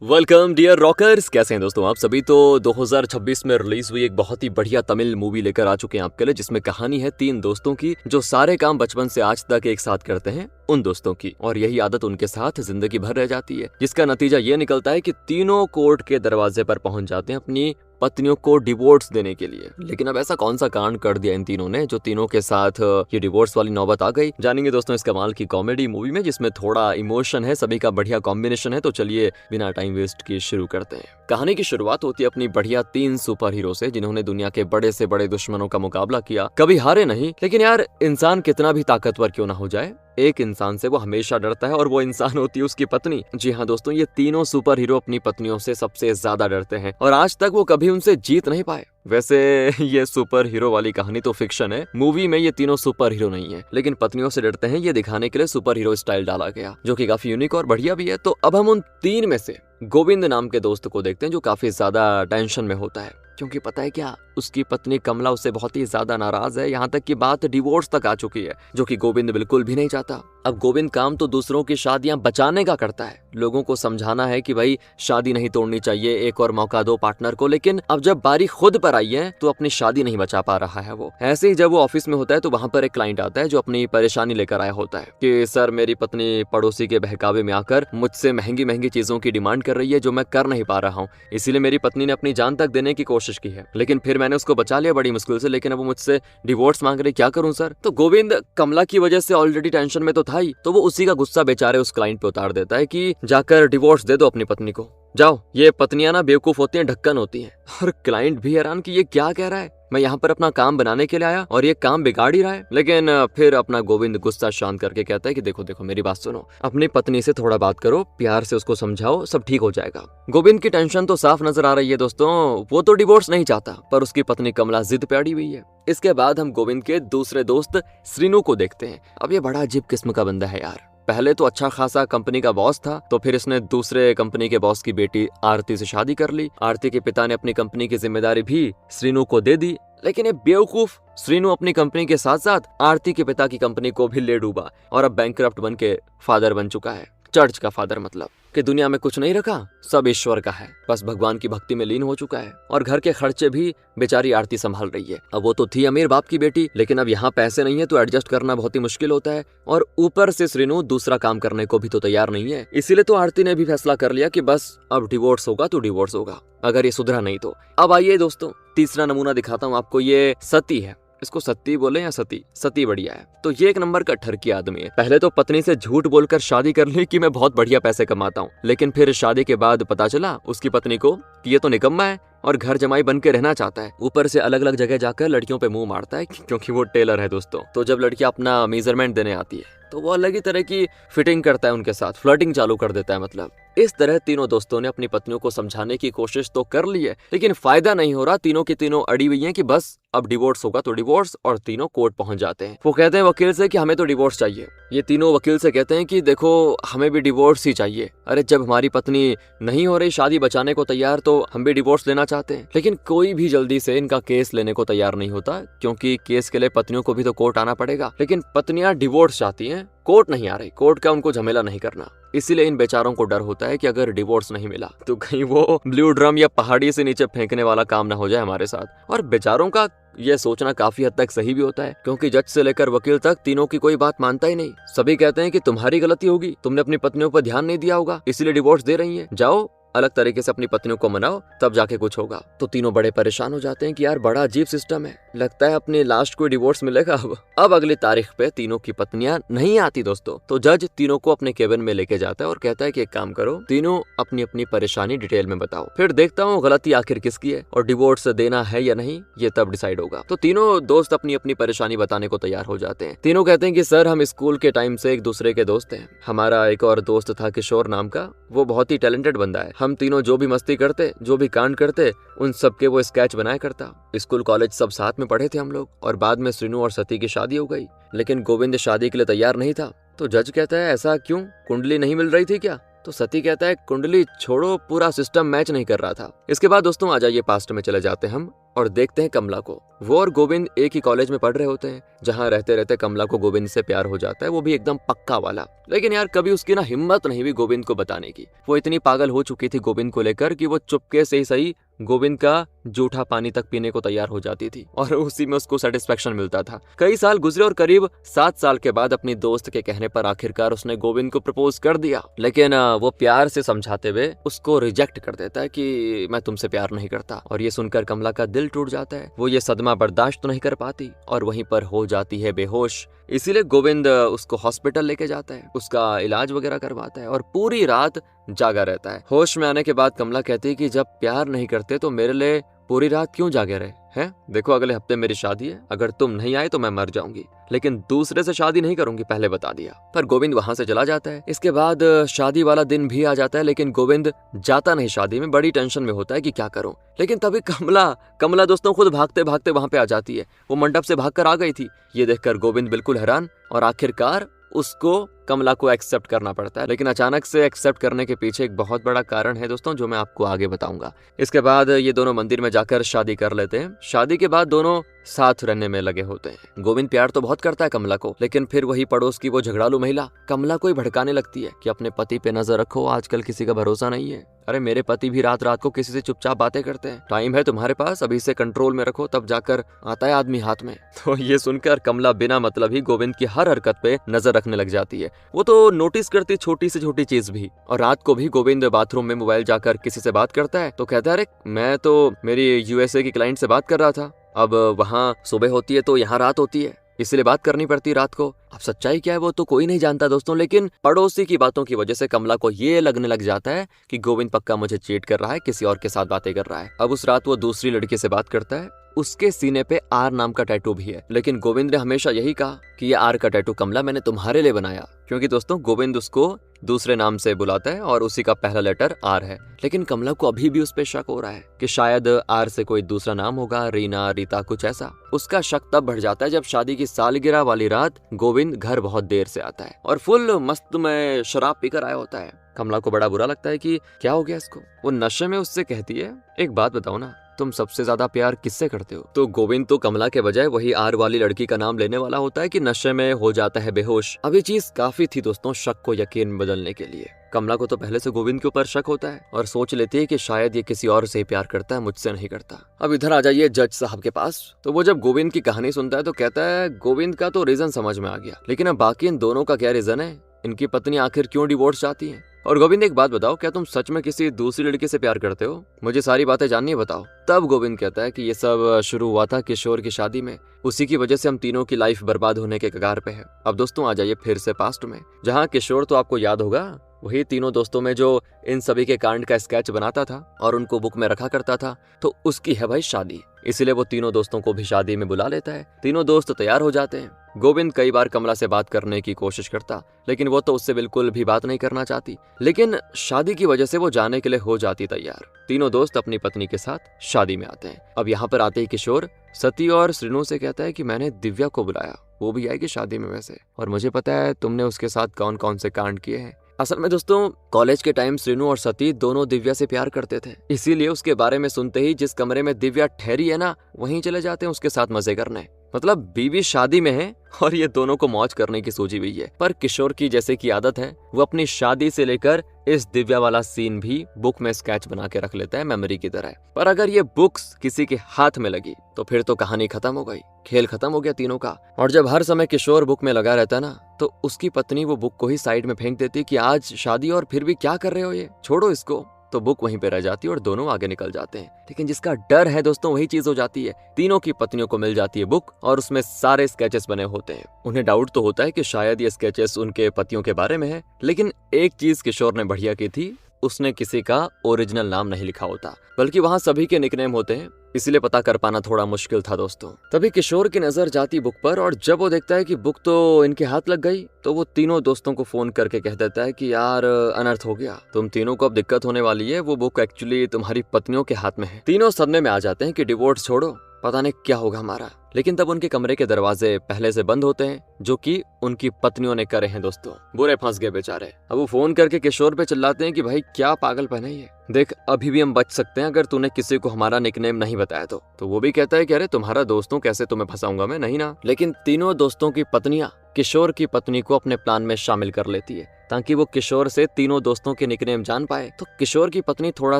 Welcome dear rockers, कैसे हैं दोस्तों आप सभी। तो 2026 में रिलीज हुई एक बहुत ही बढ़िया तमिल मूवी लेकर आ चुके हैं आपके लिए, जिसमें कहानी है 3 दोस्तों की जो सारे काम बचपन से आज तक एक साथ करते हैं उन दोस्तों की, और यही आदत उनके साथ जिंदगी भर रह जाती है, जिसका नतीजा ये निकलता है कि तीनों कोर्ट के दरवाजे पर पहुंच जाते हैं अपनी पत्नियों को डिवोर्स देने के लिए। लेकिन अब ऐसा कौन सा कांड कर दिया इन तीनों ने जो तीनों के साथ ये डिवोर्स वाली नौबत आ गई। जानेंगे दोस्तों इस कमाल की कॉमेडी मूवी में, जिसमें थोड़ा इमोशन है, सभी का बढ़िया कॉम्बिनेशन है। तो चलिए बिना टाइम वेस्ट किए शुरू करते हैं। कहानी की शुरुआत होती है अपनी बढ़िया 3 सुपर हीरो से, जिन्होंने दुनिया के बड़े से बड़े दुश्मनों का मुकाबला किया, कभी हारे नहीं। लेकिन यार, इंसान कितना भी ताकतवर क्यों ना हो जाए, एक इंसान से वो हमेशा डरता है, और वो इंसान होती है उसकी पत्नी। जी हाँ दोस्तों, ये तीनों सुपर हीरो अपनी पत्नियों से सबसे ज्यादा डरते हैं, और आज तक वो कभी उनसे जीत नहीं पाए। वैसे ये सुपर हीरो वाली कहानी तो फिक्शन है, मूवी में ये तीनों सुपर हीरो नहीं है, लेकिन पत्नियों से डरते हैं ये दिखाने के लिए सुपर हीरो स्टाइल डाला गया, जो कि काफी यूनिक और बढ़िया भी है। तो अब हम उन 3 में से गोविंद नाम के दोस्त को देखते हैं, जो काफी ज्यादा टेंशन में होता है, क्योंकि पता है क्या, उसकी पत्नी कमला उससे बहुत ही ज्यादा नाराज है, यहाँ तक कि बात डिवोर्स तक आ चुकी है, जो कि गोविंद बिल्कुल भी नहीं चाहता। अब गोविंद काम तो दूसरों की शादियां बचाने का करता है, लोगों को समझाना है कि भाई शादी नहीं तोड़नी चाहिए, एक और मौका दो पार्टनर को। लेकिन अब जब बारी खुद पर आई है तो अपनी शादी नहीं बचा पा रहा है वो। ऐसे ही जब वो ऑफिस में होता है तो वहां पर एक क्लाइंट आता है जो अपनी परेशानी लेकर आया होता है कि सर, मेरी पत्नी पड़ोसी के बहकावे में आकर मुझसे महंगी महंगी चीजों की डिमांड कर रही है, जो मैं कर नहीं पा रहा हूँ। इसीलिए मेरी पत्नी ने अपनी जान तक देने की कोशिश की है, लेकिन फिर मैंने उसको बचा लिया बड़ी मुश्किल से, लेकिन अब वो मुझसे डिवोर्स मांग रही, क्या करूं सर। तो गोविंद कमला की वजह से ऑलरेडी टेंशन में तो था ही, तो वो उसी का गुस्सा बेचारे उस क्लाइंट पे उतार देता है कि जाकर डिवोर्स दे दो अपनी पत्नी को, जाओ। ये पत्नियां ना बेवकूफ होती हैं, ढक्कन होती हैं। और क्लाइंट भी हैरान कि ये क्या कह रहा है, मैं यहाँ पर अपना काम बनाने के लिए आया और ये काम बिगाड़ ही रहा है। लेकिन फिर अपना गोविंद गुस्सा शांत करके कहता है कि देखो देखो, मेरी बात सुनो, अपनी पत्नी से थोड़ा बात करो, प्यार से उसको समझाओ, सब ठीक हो जाएगा। गोविंद की टेंशन तो साफ नजर आ रही है दोस्तों, वो तो डिवोर्स नहीं चाहता, पर उसकी पत्नी कमला जिद पे अड़ी हुई है। इसके बाद हम गोविंद के दूसरे दोस्त श्रीनू को देखते हैं। अब ये बड़ा अजीब किस्म का बंदा है यार। पहले तो अच्छा खासा कंपनी का बॉस था, तो फिर इसने दूसरे कंपनी के बॉस की बेटी आरती से शादी कर ली। आरती के पिता ने अपनी कंपनी की जिम्मेदारी भी श्रीनू को दे दी, लेकिन ये बेवकूफ श्रीनू अपनी कंपनी के साथ साथ आरती के पिता की कंपनी को भी ले डूबा, और अब बैंकरप्ट बन के फादर बन चुका है, चर्च का फादर, मतलब कि दुनिया में कुछ नहीं रखा, सब ईश्वर का है, बस भगवान की भक्ति में लीन हो चुका है। और घर के खर्चे भी बेचारी आरती संभाल रही है। अब वो तो थी अमीर बाप की बेटी, लेकिन अब यहाँ पैसे नहीं है तो एडजस्ट करना बहुत ही मुश्किल होता है, और ऊपर से श्रीनू दूसरा काम करने को भी तो तैयार नहीं है। इसीलिए तो आरती ने भी फैसला कर लिया कि बस अब डिवोर्स होगा तो डिवोर्स होगा, अगर ये सुधरा नहीं तो। अब आइए दोस्तों, तीसरा नमूना दिखाता हूँ आपको। ये सती है, इसको सत्ती बोले या सती, सती बढ़िया है। तो ये एक नंबर का ठरकी आदमी है। पहले तो पत्नी से झूठ बोलकर शादी कर ली कि मैं बहुत बढ़िया पैसे कमाता हूँ, लेकिन फिर शादी के बाद पता चला उसकी पत्नी को कि ये तो निकम्मा है और घर जमाई बन के रहना चाहता है। ऊपर से अलग अलग जगह जाकर लड़कियों पे मुंह मारता है, क्योंकि वो टेलर है दोस्तों। तो जब लड़कियां अपना मेजरमेंट देने आती है तो वो अलग ही तरह की फिटिंग करता है उनके साथ, फ्लर्टिंग चालू कर देता है। मतलब इस तरह तीनों दोस्तों ने अपनी पत्नियों को समझाने की कोशिश तो कर ली है, लेकिन फायदा नहीं हो रहा। तीनों की तीनों अड़ी हुई हैं कि बस अब डिवोर्स होगा तो डिवोर्स, और तीनों कोर्ट पहुंच जाते हैं। वो कहते हैं वकील से कि हमें तो डिवोर्स चाहिए। ये तीनों वकील से कहते हैं कि देखो, हमें भी डिवोर्स ही चाहिए। अरे जब हमारी पत्नी नहीं हो रही शादी बचाने को तैयार, तो हम भी डिवोर्स लेना चाहते हैं। लेकिन कोई भी जल्दी से इनका केस लेने को तैयार नहीं होता, क्योंकि केस के लिए पत्नियों को भी तो कोर्ट आना पड़ेगा। लेकिन पत्नियां डिवोर्स चाहती हैं, कोर्ट नहीं आ रही, कोर्ट का उनको झमेला नहीं करना। इसीलिए इन बेचारों को डर होता है कि अगर डिवोर्स नहीं मिला तो कहीं वो ब्लू ड्रम या पहाड़ी से नीचे फेंकने वाला काम ना हो जाए हमारे साथ। और बेचारों का यह सोचना काफी हद तक सही भी होता है, क्योंकि जज से लेकर वकील तक तीनों की कोई बात मानता ही नहीं। सभी कहते हैं कि तुम्हारी गलती होगी, तुमने अपनी पत्नियों पर ध्यान नहीं दिया होगा, इसीलिए डिवोर्स दे रही है, जाओ अलग तरीके से अपनी पत्नियों को मनाओ, तब जाके कुछ होगा। तो तीनों बड़े परेशान हो जाते हैं कि यार बड़ा अजीब सिस्टम है, लगता है अपने लास्ट को डिवोर्स मिलेगा। अब अगली तारीख पे तीनों की पत्नियां नहीं आती दोस्तों, तो जज तीनों को अपने केबिन में लेके जाता है और कहता है कि एक काम करो, तीनों अपनी अपनी परेशानी डिटेल में बताओ, फिर देखता हूँ गलती आखिर किसकी है और डिवोर्स देना है या नहीं, ये तब डिसाइड होगा। तो तीनों दोस्त अपनी अपनी परेशानी बताने को तैयार हो जाते हैं। तीनों कहते हैं कि सर, हम स्कूल के टाइम से एक दूसरे के दोस्त हैं। हमारा एक और दोस्त था किशोर नाम का, वो बहुत ही टैलेंटेड बंदा है। हम तीनों जो भी मस्ती करते, जो भी कांड करते, उन सबके वो स्केच बनाया करता। स्कूल कॉलेज सब साथ में पढ़े थे हम लोग, और बाद में श्रीनू और सती की शादी हो गई, लेकिन गोविंद शादी के लिए तैयार नहीं था। तो जज कहता है ऐसा क्यों, कुंडली नहीं मिल रही थी क्या? तो सती कहता है कुंडली छोड़ो, पूरा सिस्टम मैच नहीं कर रहा था। इसके बाद दोस्तों आ जाइए पास्ट में चले जाते हम, और देखते हैं कमला को। वो और गोविंद एक ही कॉलेज में पढ़ रहे होते हैं, जहाँ रहते रहते कमला को गोविंद से प्यार हो जाता है, वो भी एकदम पक्का वाला। लेकिन यार कभी उसकी ना हिम्मत नहीं हुई गोविंद को बताने की। वो इतनी पागल हो चुकी थी गोविंद को लेकर कि वो चुपके से ही सही गोविंद का जूठा पानी तक पीने को तैयार हो जाती थी और उसी में उसको सेटिस्फेक्शन मिलता था। कई साल गुजरे और करीब 7 साल के बाद अपनी दोस्त के कहने पर आखिरकार उसने गोविंद को प्रपोज कर दिया। लेकिन वो प्यार से समझाते हुए उसको रिजेक्ट कर देता है कि मैं तुमसे प्यार नहीं करता। और ये सुनकर कमला का दिल टूट जाता है। वो ये सदमा बर्दाश्त नहीं कर पाती और वहीं पर हो जाती है बेहोश। इसीलिए गोविंद उसको हॉस्पिटल लेके जाता है, उसका इलाज वगैरह करवाता है और पूरी रात जागा रहता है। होश में आने के बाद कमला कहती है कि जब प्यार नहीं करते तो मेरे लिए पूरी रात क्यों जागे रहे हैं? देखो अगले हफ्ते मेरी शादी है, अगर तुम नहीं आए तो मैं मर जाऊंगी, लेकिन दूसरे से शादी नहीं करूंगी, पहले बता दिया। पर गोविंद वहां से चला जाता है। इसके बाद शादी वाला दिन भी आ जाता है, लेकिन गोविंद जाता नहीं शादी में, बड़ी टेंशन में होता है कि क्या करूं। लेकिन तभी कमला दोस्तों खुद भागते भागते वहां पे आ जाती है। वो मंडप से भागकर आ गई थी। ये देखकर गोविंद बिल्कुल हैरान और आखिरकार उसको कमला को एक्सेप्ट करना पड़ता है। लेकिन अचानक से एक्सेप्ट करने के पीछे एक बहुत बड़ा कारण है दोस्तों, जो मैं आपको आगे बताऊंगा। इसके बाद ये दोनों मंदिर में जाकर शादी कर लेते हैं। शादी के बाद दोनों साथ रहने में लगे होते हैं। गोविंद प्यार तो बहुत करता है कमला को, लेकिन फिर वही पड़ोस की वो झगड़ालू महिला कमला को ही भड़काने लगती है कि अपने पति पे नजर रखो, आजकल किसी का भरोसा नहीं है। अरे मेरे पति भी रात रात को किसी से चुपचाप बातें करते हैं, टाइम है तुम्हारे पास, अभी से कंट्रोल में रखो, तब जाकर आता है आदमी हाथ में। तो ये सुनकर कमला बिना मतलब ही गोविंद की हर हरकत पे नजर रखने लग जाती है। वो तो नोटिस करती छोटी से छोटी चीज भी। और रात को भी गोविंद बाथरूम में मोबाइल जाकर किसी से बात करता है तो कहता है अरे मैं तो मेरी यूएसए की क्लाइंट से बात कर रहा था, अब वहाँ सुबह होती है तो यहाँ रात होती है, इसलिए बात करनी पड़ती रात को। अब सच्चाई क्या है वो तो कोई नहीं जानता दोस्तों, लेकिन पड़ोसी की बातों की वजह से कमला को ये लगने लग जाता है कि गोविंद पक्का मुझे चीट कर रहा है, किसी और के साथ बातें कर रहा है। अब उस रात वो दूसरी लड़की से बात करता है, उसके सीने पे आर नाम का टैटू भी है। लेकिन गोविंद ने हमेशा यही कहा कि ये आर का टैटू कमला मैंने तुम्हारे लिए बनाया, क्योंकि दोस्तों गोविंद उसको दूसरे नाम से बुलाता है और उसी का पहला लेटर आर है। लेकिन कमला को अभी भी उस पे शक हो रहा है कि शायद आर से कोई दूसरा नाम होगा, रीना, रीता, कुछ ऐसा। उसका शक तब बढ़ जाता है जब शादी की सालगिरह वाली रात गोविंद घर बहुत देर से आता है और फुल मस्त में शराब पीकर आया होता है। कमला को बड़ा बुरा लगता है कि क्या हो गया इसको। वो नशे में उससे कहती है एक बात बताओ ना, तुम सबसे ज्यादा प्यार किससे करते हो? तो गोविंद तो कमला के बजाय वही आर वाली लड़की का नाम लेने वाला होता है कि नशे में हो जाता है बेहोश। अब ये चीज काफी थी दोस्तों शक को यकीन में बदलने के लिए। कमला को तो पहले से गोविंद के ऊपर शक होता है और सोच लेती है कि शायद ये किसी और से ही प्यार करता है, मुझसे नहीं करता। अब इधर आ जाइए जज साहब के पास। तो वो जब गोविंद की कहानी सुनता है तो कहता है गोविंद का तो रीजन समझ में आ गया, लेकिन अब बाकी इन दोनों का क्या रीजन है, इनकी पत्नी आखिर क्यों डिवोर्स चाहती है? और गोविंद एक बात बताओ, क्या तुम सच में किसी दूसरी लड़की से प्यार करते हो? मुझे सारी बातें जाननी है, बताओ। तब गोविंद कहता है कि ये सब शुरू हुआ था किशोर की शादी में, उसी की वजह से हम तीनों की लाइफ बर्बाद होने के कगार पे है। अब दोस्तों आ जाइए फिर से पास्ट में, जहाँ किशोर तो आपको याद होगा वही तीनों दोस्तों में जो इन सभी के कांड का स्केच बनाता था और उनको बुक में रखा करता था। तो उसकी है भाई शादी, इसलिए वो तीनों दोस्तों को भी शादी में बुला लेता है। तीनों दोस्त तैयार हो जाते हैं। गोविंद कई बार कमला से बात करने की कोशिश करता, लेकिन वो तो उससे बिल्कुल भी बात नहीं करना चाहती। लेकिन शादी की वजह से वो जाने के लिए हो जाती तैयार। तीनों दोस्त अपनी पत्नी के साथ शादी में आते हैं। अब यहाँ पर आते ही किशोर सती और श्रीनु से कहता है कि मैंने दिव्या को बुलाया, वो भी आएगी शादी में वैसे, और मुझे पता है तुमने उसके साथ कौन कौन से कांड किए हैं। असल में दोस्तों कॉलेज के टाइम श्रीनु और सती दोनों दिव्या से प्यार करते थे, इसीलिए उसके बारे में सुनते ही जिस कमरे में दिव्या ठहरी है ना, वहीं चले जाते हैं उसके साथ मजे करने। मतलब बीवी शादी में है और ये दोनों को मौज करने की सोची हुई है। पर किशोर की जैसे की आदत है, वो अपनी शादी से लेकर इस दिव्या वाला सीन भी बुक में स्केच बना के रख लेता है मेमोरी की तरह। पर अगर ये बुक्स किसी के हाथ में लगी तो फिर तो कहानी खत्म हो गई, खेल खत्म हो गया तीनों का। और जब हर समय किशोर बुक में लगा रहता ना, तो उसकी पत्नी वो बुक को ही साइड में फेंक देती कि आज शादी और फिर भी क्या कर रहे हो, ये छोड़ो इसको। तो बुक वहीं पे रह जाती है और दोनों आगे निकल जाते हैं। लेकिन जिसका डर है दोस्तों वही चीज हो जाती है। तीनों की पत्नियों को मिल जाती है बुक और उसमें सारे स्केचेस बने होते हैं। उन्हें डाउट तो होता है कि शायद ये स्केचेस उनके पतियों के बारे में है, लेकिन एक चीज किशोर ने बढ़िया की थी, उसने किसी का ओरिजिनल नाम नहीं लिखा होता, बल्कि वहाँ सभी के निकनेम होते हैं, इसलिए पता कर पाना थोड़ा मुश्किल था दोस्तों। तभी किशोर की नजर जाती बुक पर और जब वो देखता है कि बुक तो इनके हाथ लग गई, तो वो तीनों दोस्तों को फोन करके कह देता है कि यार अनर्थ हो गया, तुम तीनों को अब दिक्कत होने वाली है, वो बुक एक्चुअली तुम्हारी पत्नियों के हाथ में है। तीनों सदमे में आ जाते हैं कि डिवोर्स छोड़ो, पता नहीं क्या होगा हमारा। लेकिन तब उनके कमरे के दरवाजे पहले से बंद होते हैं, जो कि उनकी पत्नियों ने करे हैं दोस्तों। बुरे फंस गए बेचारे। अब वो फोन करके किशोर पे चिल्लाते हैं कि भाई क्या पागलपन है ये, देख अभी भी हम बच सकते हैं अगर तूने किसी को हमारा निकनेम नहीं बताया तो वो भी कहता है कि अरे तुम्हारा दोस्तों कैसे तुम्हें फंसाऊंगा मैं, नहीं ना। लेकिन तीनों दोस्तों की पत्नियां किशोर की पत्नी को अपने प्लान में शामिल कर लेती है ताकि वो किशोर से तीनों दोस्तों के निकनेम जान पाए। तो किशोर की पत्नी थोड़ा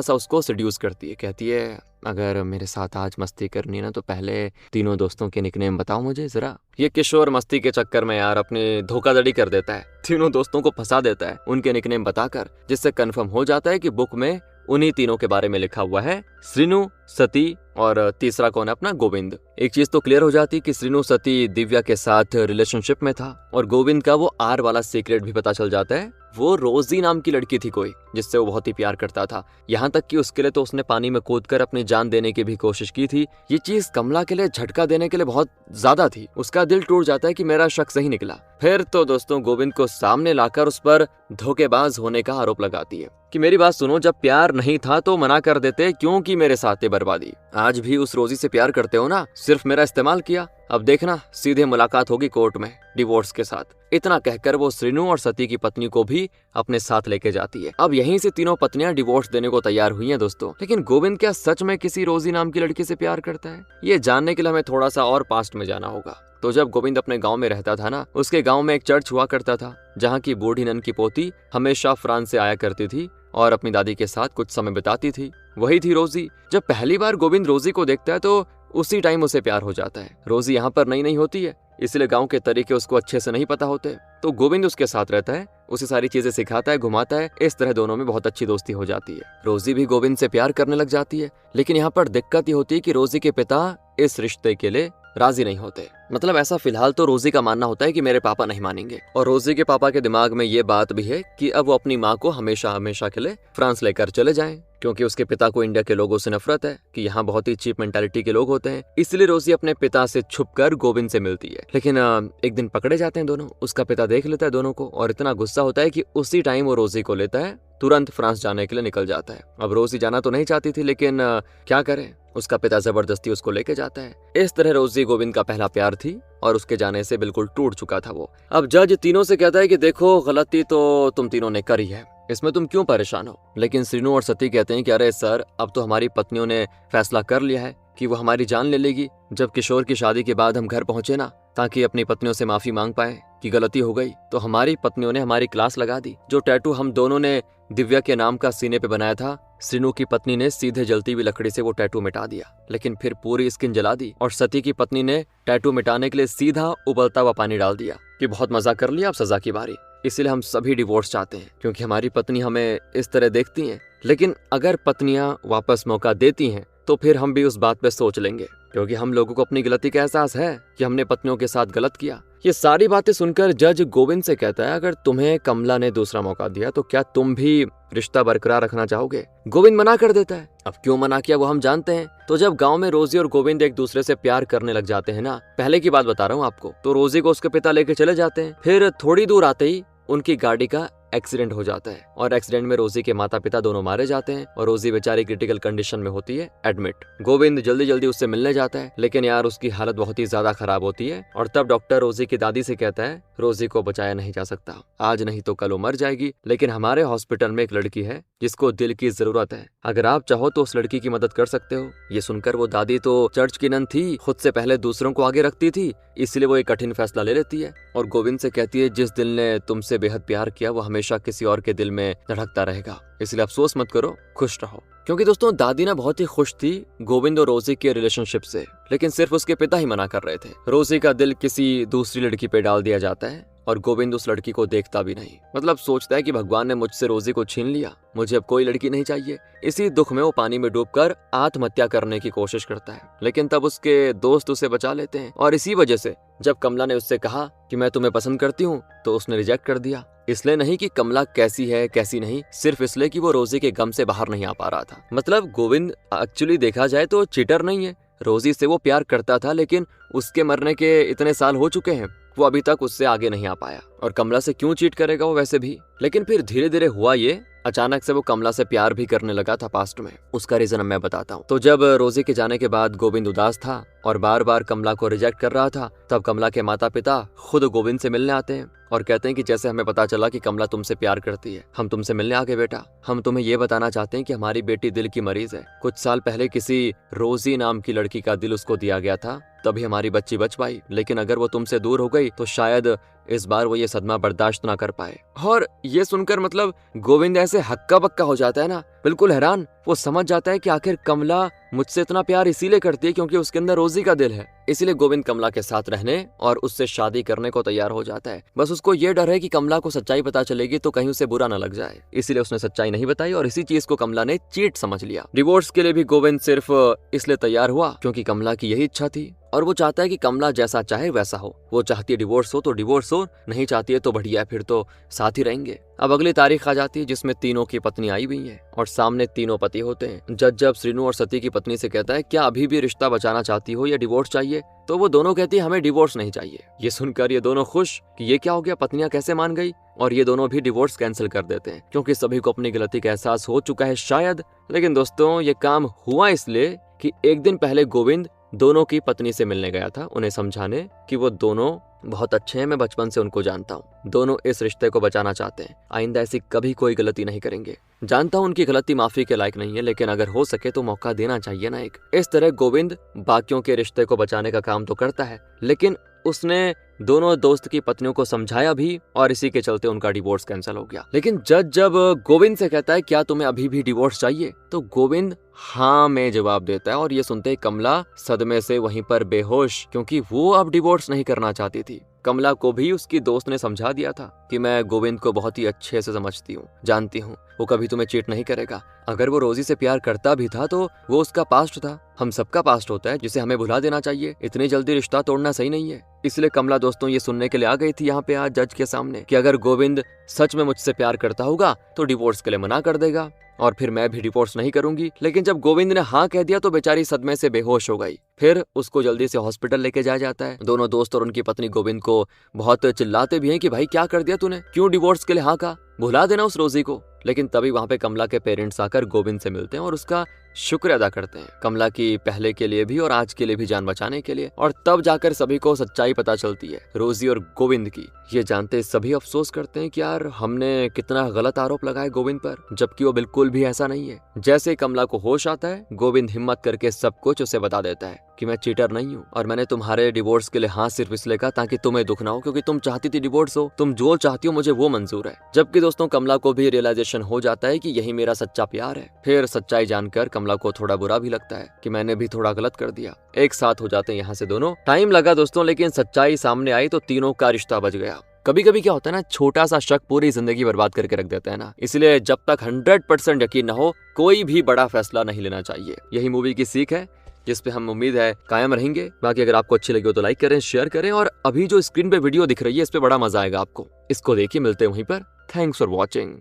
सा उसको सेड्यूस करती है, कहती है अगर मेरे साथ आज मस्ती करनी है ना तो पहले तीनों दोस्तों के निकनेम बताओ मुझे जरा। ये किशोर मस्ती के चक्कर में यार अपनी धोखाधड़ी कर देता है, तीनों दोस्तों को फंसा देता है उनके निकनेम बताकर, जिससे कंफर्म हो जाता है कि बुक में उन्हीं तीनों के बारे में लिखा हुआ है, श्रीनु, सती और तीसरा कौन है अपना गोविंद। एक चीज तो क्लियर हो जाती कि श्रीनु सती दिव्या के साथ रिलेशनशिप में था और गोविंद का वो आर वाला सीक्रेट भी पता चल जाता है। वो रोजी नाम की लड़की थी कोई जिससे वो बहुत ही प्यार करता था, यहाँ तक कि उसके लिए तो उसने पानी में कूदकर अपनी जान देने की भी कोशिश की थी। ये चीज कमला के लिए झटका देने के लिए बहुत ज्यादा थी, उसका दिल टूट जाता है कि मेरा शक सही निकला। फिर तो दोस्तों गोविंद को सामने लाकर उस पर धोखेबाज होने का आरोप लगाती है कि मेरी बात सुनो, जब प्यार नहीं था तो मना कर देते, क्यों की मेरे साथ बर्बादी। आज भी उस रोजी से प्यार करते हो ना, सिर्फ मेरा इस्तेमाल किया, अब देखना सीधे मुलाकात होगी कोर्ट में डिवोर्स के साथ। इतना कहकर वो श्रीनु और सती की पत्नी को भी अपने साथ लेके जाती है। अब यहीं से तीनों पत्नियां डिवोर्स देने को तैयार हुई हैं दोस्तों। लेकिन गोविंद क्या सच में किसी रोजी नाम की लड़की से प्यार करता है? ये जानने के लिए हमें थोड़ा सा और पास्ट में जाना होगा। तो जब गोविंद अपने गांव में रहता था ना, उसके गांव में एक चर्च हुआ करता था जहाँ की बूढ़ी नन की पोती हमेशा फ्रांस से आया करती थी और अपनी दादी के साथ कुछ समय बिताती थी। वही थी रोजी। जब पहली बार गोविंद रोजी को देखता है तो उसी टाइम उसे प्यार हो जाता है। रोजी यहाँ पर नई नहीं होती है, इसलिए गांव के तरीके उसको अच्छे से नहीं पता होते, तो गोविंद उसके साथ रहता है, उसे सारी चीजें सिखाता है, घुमाता है। इस तरह दोनों में बहुत अच्छी दोस्ती हो जाती है। रोजी भी गोविंद से प्यार करने लग जाती है। लेकिन यहाँ पर दिक्कत ये होती है कि रोजी के पिता इस रिश्ते के लिए राजी नहीं होते। मतलब ऐसा फिलहाल तो रोजी का मानना होता है कि मेरे पापा नहीं मानेंगे, और रोजी के पापा के दिमाग में ये बात भी है कि अब वो अपनी माँ को हमेशा हमेशा के लिए फ्रांस लेकर चले जाएं, क्योंकि उसके पिता को इंडिया के लोगों से नफरत है कि यहाँ बहुत ही चीप मेंटालिटी के लोग होते हैं। इसलिए रोजी अपने पिता से छुपकर गोविंद से मिलती है। लेकिन एक दिन पकड़े जाते हैं दोनों। उसका पिता देख लेता है दोनों को और इतना गुस्सा होता है कि उसी टाइम वो रोजी को लेता है, तुरंत फ्रांस जाने के लिए निकल जाता है। अब रोजी जाना तो नहीं चाहती थी, लेकिन क्या करे, उसका पिता जबरदस्ती उसको लेके जाता है। इस तरह रोजी गोविंद का पहला प्यार थी और उसके जाने से बिल्कुल टूट चुका था वो। अब जज तीनों से कहता है कि देखो गलती तो तुम तीनों ने करी है, इसमें तुम क्यों परेशान हो। लेकिन श्रीनु और सती कहते हैं कि अरे सर, अब तो हमारी पत्नियों ने फैसला कर लिया है कि वो हमारी जान ले लेगी। जब किशोर की शादी के बाद हम घर पहुंचे ना, ताकि अपनी पत्नियों से माफी मांग पाए कि गलती हो गई, तो हमारी पत्नियों ने हमारी क्लास लगा दी। जो टैटू हम दोनों ने दिव्या के नाम का सीने पे बनाया था, श्रीनु की पत्नी ने सीधे जलती हुई लकड़ी से वो टैटू मिटा दिया, लेकिन फिर पूरी स्किन जला दी। और सती की पत्नी ने टैटू मिटाने के लिए सीधा उबलता हुआ पानी डाल दिया कि बहुत मजा कर लिया, अब सजा की बारी। इसलिए हम सभी डिवोर्स चाहते हैं, क्योंकि हमारी पत्नी हमें इस तरह देखती हैं। लेकिन अगर पत्नियां वापस मौका देती हैं तो फिर हम भी उस बात पे सोच लेंगे, क्योंकि हम लोगों को अपनी गलती का एहसास है कि हमने पत्नियों के साथ गलत किया। ये सारी बातें सुनकर जज गोविंद से कहता है, अगर तुम्हें कमला ने दूसरा मौका दिया तो क्या तुम भी रिश्ता बरकरार रखना चाहोगे? गोविंद मना कर देता है। अब क्यों मना किया वो हम जानते हैं। तो जब गांव में रोजी और गोविंद एक दूसरे से प्यार करने लग जाते हैं ना, पहले की बात बता रहा हूँ आपको, तो रोजी को उसके पिता लेके चले जाते हैं। फिर थोड़ी दूर आते ही उनकी गाड़ी का एक्सीडेंट हो जाता है और एक्सीडेंट में रोजी के माता पिता दोनों मारे जाते हैं और रोजी बेचारी क्रिटिकल कंडीशन में होती है एडमिट। गोविंद जल्दी जल्दी उससे मिलने जाता है, लेकिन यार उसकी हालत बहुत ही ज्यादा खराब होती है। और तब डॉक्टर रोजी की दादी से कहता है, रोजी को बचाया नहीं जा सकता, आज नहीं तो कल वो मर जाएगी, लेकिन हमारे हॉस्पिटल में एक लड़की है जिसको दिल की जरूरत है, अगर आप चाहो तो उस लड़की की मदद कर सकते हो। ये सुनकर वो दादी तो चर्च की नन थी, खुद से पहले दूसरों को आगे रखती थी, इसलिए वो एक कठिन फैसला ले लेती है और गोविंद से कहती है, जिस दिल ने तुमसे बेहद प्यार किया वो हमेशा किसी और के दिल में धड़कता रहेगा, इसलिए अफसोस मत करो, खुश रहो। क्योंकि दोस्तों दादी ना बहुत ही खुश थी गोविंद और रोजी के रिलेशनशिप से, लेकिन सिर्फ उसके पिता ही मना कर रहे थे। रोजी का दिल किसी दूसरी लड़की पे डाल दिया जाता है और गोविंद उस लड़की को देखता भी नहीं। मतलब सोचता है कि भगवान ने मुझसे रोजी को छीन लिया, मुझे अब कोई लड़की नहीं चाहिए। इसी दुख में वो पानी में डूबकर आत्महत्या करने की कोशिश करता है, लेकिन तब उसके दोस्त उसे बचा लेते हैं। और इसी वजह से जब कमला ने उससे कहा कि मैं तुम्हें पसंद करती हूँ, तो उसने रिजेक्ट कर दिया। इसलिए नहीं कि कमला कैसी है कैसी नहीं, सिर्फ इसलिए कि वो रोजी के गम से बाहर नहीं आ पा रहा था। मतलब गोविंद एक्चुअली देखा जाए तो चीटर नहीं है, रोजी से वो प्यार करता था, लेकिन उसके मरने के इतने साल हो चुके हैं, वो अभी तक उससे आगे नहीं आ पाया। और कमला से क्यों चीट करेगा वो वैसे भी। लेकिन फिर धीरे धीरे हुआ ये अचानक से वो कमला से प्यार भी करने लगा था पास्ट में। उसका रीजन मैं बताता हूँ। तो जब रोजी के जाने के बाद गोविंद उदास था और बार बार कमला को रिजेक्ट कर रहा था, तब कमला के माता पिता खुद गोविंद से मिलने आते हैं और कहते हैं कि जैसे हमें पता चला कि कमला तुमसे प्यार करती है, हम तुमसे मिलने आ गए बेटा। हम तुम्हें ये बताना चाहते हैं कि हमारी बेटी दिल की मरीज है। कुछ साल पहले किसी रोजी नाम की लड़की का दिल उसको दिया गया था, तभी हमारी बच्ची बच पाई। लेकिन अगर वो तुमसे दूर हो गई तो शायद इस बार वो ये सदमा बर्दाश्त ना कर पाए। और ये सुनकर मतलब गोविंद ऐसे हक्का बक्का हो जाता है ना, बिल्कुल हैरान। वो समझ जाता है कि आखिर कमला मुझसे इतना प्यार इसीलिए करती है क्योंकि उसके अंदर रोजी का दिल है। इसीलिए गोविंद कमला के साथ रहने और उससे शादी करने को तैयार हो जाता है। बस उसको ये डर है कि कमला को सच्चाई पता चलेगी तो कहीं उसे बुरा न लग जाए, इसीलिए उसने सच्चाई नहीं बताई और इसी चीज को कमला ने चीट समझ लिया। डिवोर्स के लिए भी गोविंद सिर्फ इसलिए तैयार हुआ क्योंकि कमला की यही इच्छा थी और वो चाहता है कि कमला जैसा चाहे वैसा हो। वो चाहती है डिवोर्स हो तो डिवोर्स हो, नहीं चाहती है तो बढ़िया, फिर तो साथ ही रहेंगे। अब अगली तारीख आ जाती है जिसमें तीनों की पत्नी आई हुई है और सामने तीनों पति होते हैं। जज जब श्रीनु और सती की पत्नी से कहता है क्या अभी भी रिश्ता बचाना चाहती हो या डिवोर्स चाहिए, तो वो दोनों कहती है हमें डिवोर्स नहीं चाहिए। ये सुनकर ये दोनों खुश कि ये क्या हो गया, पत्नियां कैसे मान गई, और ये दोनों भी डिवोर्स कैंसिल कर देते हैं क्योंकि सभी को अपनी गलती का एहसास हो चुका है शायद। लेकिन दोस्तों ये काम हुआ इसलिए कि एक दिन पहले गोविंद दोनों की पत्नी से मिलने गया था उन्हें समझाने कि वो दोनों बहुत अच्छे हैं, मैं बचपन से उनको जानता हूँ। दोनों इस रिश्ते को बचाना चाहते हैं, आइंदा ऐसी कभी कोई गलती नहीं करेंगे। जानता हूँ उनकी गलती माफी के लायक नहीं है, लेकिन अगर हो सके तो मौका देना चाहिए ना एक। इस तरह गोविंद बाकियों के रिश्ते को बचाने का काम तो करता है, लेकिन उसने दोनों दोस्त की पत्नियों को समझाया भी और इसी के चलते उनका डिवोर्स कैंसिल हो गया। लेकिन जज जब गोविंद से कहता है क्या तुम्हें अभी भी डिवोर्स चाहिए, तो गोविंद हाँ में जवाब देता है और ये सुनते ही कमला सदमे से वहीं पर बेहोश, क्योंकि वो अब डिवोर्स नहीं करना चाहती थी। कमला को भी उसकी दोस्त ने समझा दिया था कि मैं गोविंद को बहुत ही अच्छे से समझती हूँ, जानती हूँ, वो कभी तुम्हें चीट नहीं करेगा। अगर वो रोजी से प्यार करता भी था तो वो उसका पास्ट था, हम सबका पास्ट होता है जिसे हमें भुला देना चाहिए। इतनी जल्दी रिश्ता तोड़ना सही नहीं है। इसलिए कमला दोस्तों ये सुनने के लिए आ गई थी यहाँ पे आज जज के सामने कि अगर गोविंद सच में मुझसे प्यार करता होगा तो डिवोर्स के लिए मना कर देगा और फिर मैं भी डिवोर्स नहीं करूंगी। लेकिन जब गोविंद ने हाँ कह दिया तो बेचारी सदमे से बेहोश हो गई। फिर उसको जल्दी से हॉस्पिटल लेके जाया जाता है। दोनों दोस्त और उनकी पत्नी गोविंद को बहुत चिल्लाते भी हैं कि भाई क्या कर दिया तूने, क्यों डिवोर्स के लिए हाँ कहा, भुला देना उस रोजी को। लेकिन तभी वहां पे कमला के पेरेंट्स आकर गोविंद से मिलते हैं और उसका शुक्र अदा करते हैं, कमला की पहले के लिए भी और आज के लिए भी जान बचाने के लिए। और तब जाकर सभी को सच्चाई पता चलती है रोजी और गोविंद की। ये जानते सभी अफसोस करते हैं कि यार हमने कितना गलत आरोप लगाया गोविंद पर, जबकि वो बिल्कुल भी ऐसा नहीं है। जैसे कमला को होश आता है गोविंद हिम्मत करके सब कुछ उसे बता देता है कि मैं चीटर नहीं हूँ और मैंने तुम्हारे डिवोर्स के लिए हाँ सिर्फ इसलिए कहा ताकि तुम्हें दुख ना हो, क्योंकि तुम चाहती थी डिवोर्स हो, तुम जो चाहती हो मुझे वो मंजूर है। जबकि दोस्तों कमला को भी रियलाइजेशन हो जाता है कि यही मेरा सच्चा प्यार है। फिर सच्चाई जानकर कमला को थोड़ा बुरा भी लगता है कि मैंने भी थोड़ा गलत कर दिया। एक साथ हो जाते हैं यहाँ से दोनों। टाइम लगा दोस्तों, लेकिन सच्चाई सामने आई तो तीनों का रिश्ता बच गया। कभी कभी क्या होता है ना, छोटा सा शक पूरी जिंदगी बर्बाद करके रख देता है ना, इसलिए जब तक 100% यकीन न हो कोई भी बड़ा फैसला नहीं लेना चाहिए। यही मूवी की सीख है जिस पे हम उम्मीद है कायम रहेंगे। बाकी अगर आपको अच्छी लगी हो तो लाइक करें, शेयर करें, और अभी जो स्क्रीन पे वीडियो दिख रही है इस पे बड़ा मजा आएगा आपको, इसको देखिए। मिलते हैं वहीं पर। Thanks for watching.